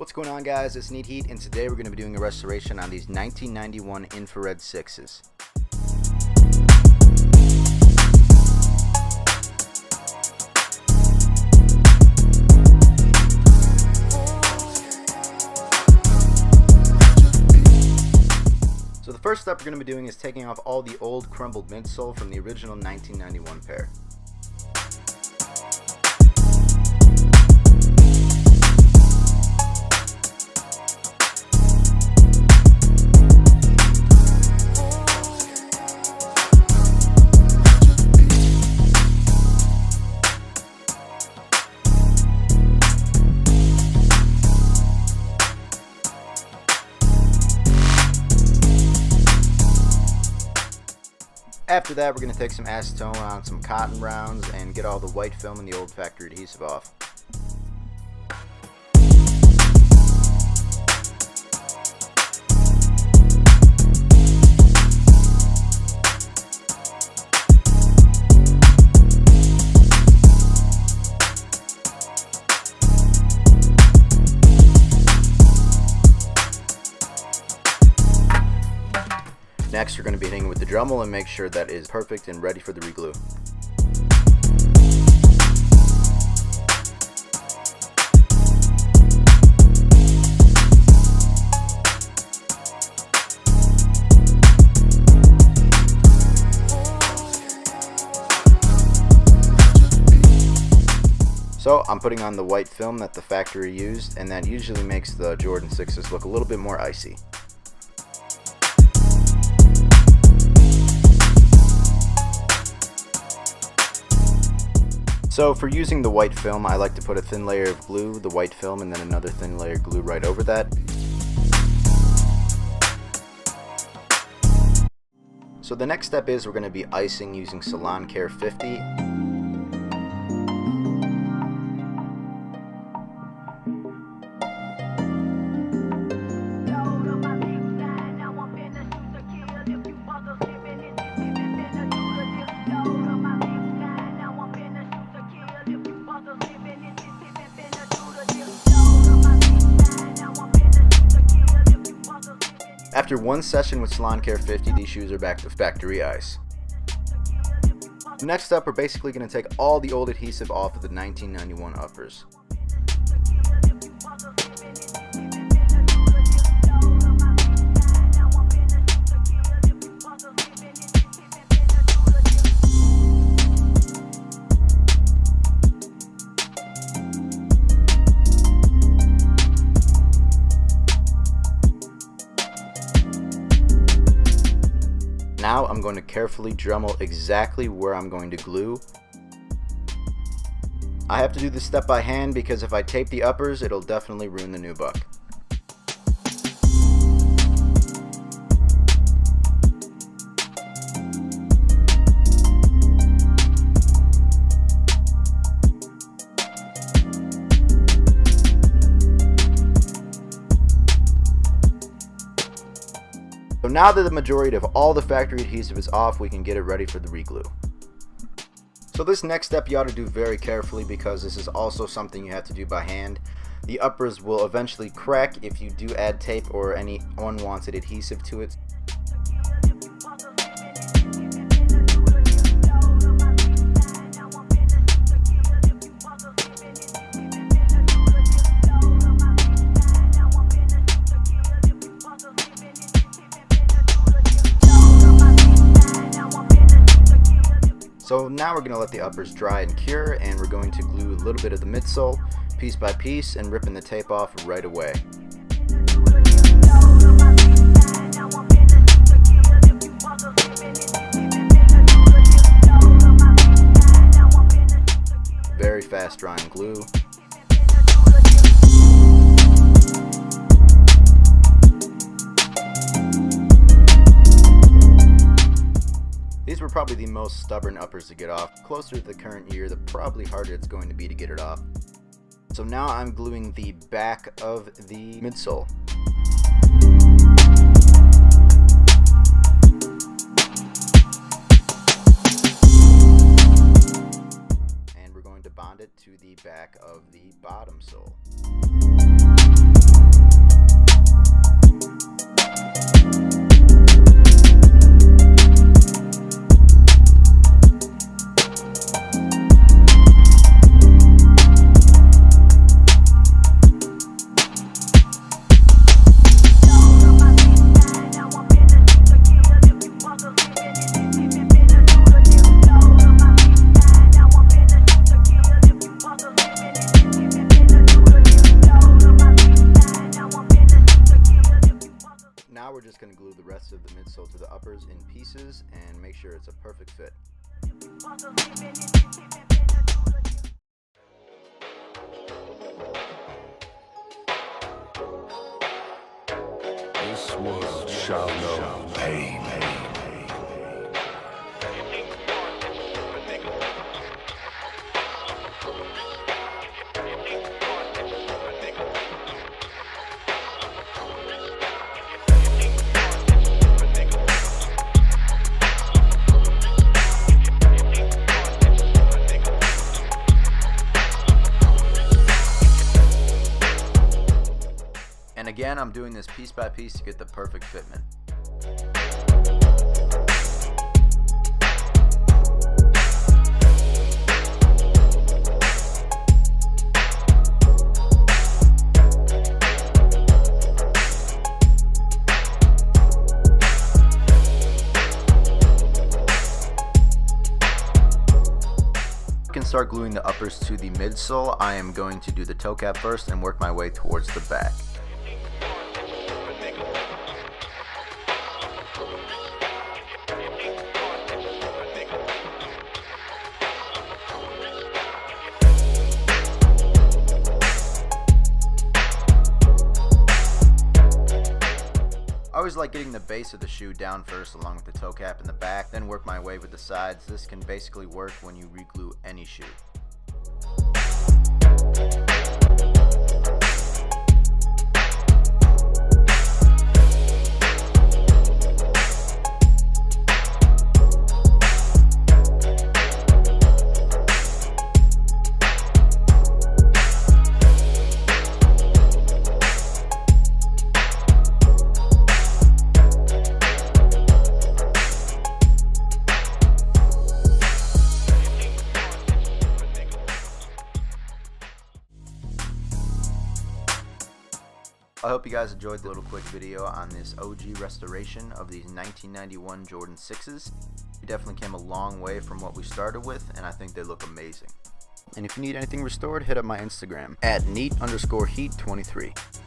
What's going on, guys? It's Neat Heat, and today we're going to be doing a restoration on these 1991 infrared 6s. So the first step we're going to be doing is taking off all the old crumbled midsole from the original 1991 pair. After that, we're going to take some acetone on some cotton rounds and get all the white film and the old factory adhesive off. Next, we're going to be hitting with the Dremel and make sure that is perfect and ready for the reglue. So I'm putting on the white film that the factory used, and that usually makes the Jordan 6s look a little bit more icy. So for using the white film, I like to put a thin layer of glue, the white film, and then another thin layer of glue right over that. So the next step is we're going to be icing using Salon Care 50. After one session with Salon Care 50, these shoes are back to factory ice. Next up, we're basically going to take all the old adhesive off of the 1991 uppers. Now I'm going to carefully Dremel exactly where I'm going to glue. I have to do this step by hand because if I tape the uppers, it'll definitely ruin the nubuck. So now that the majority of all the factory adhesive is off, we can get it ready for the reglue. So this next step you ought to do very carefully because this is also something you have to do by hand. The uppers will eventually crack if you do add tape or any unwanted adhesive to it. So now we're going to let the uppers dry and cure, and we're going to glue a little bit of the midsole piece by piece and ripping the tape off right away. Very fast drying glue. These were probably the most stubborn uppers to get off. Closer to the current year, the probably harder it's going to be to get it off. So now I'm gluing the back of the midsole. And we're going to bond it to the back of the bottom sole. Now we're just going to glue the rest of the midsole to the uppers in pieces and make sure it's a perfect fit. This world shall know pain. And again, I'm doing this piece by piece to get the perfect fitment. I can start gluing the uppers to the midsole. I am going to do the toe cap first and work my way towards the back. I always like getting the base of the shoe down first along with the toe cap in the back, then work my way with the sides. This can basically work when you reglue any shoe. I hope you guys enjoyed the little quick video on this OG restoration of these 1991 Jordan 6s. We definitely came a long way from what we started with, and I think they look amazing. And if you need anything restored, hit up my Instagram at neat_heat23.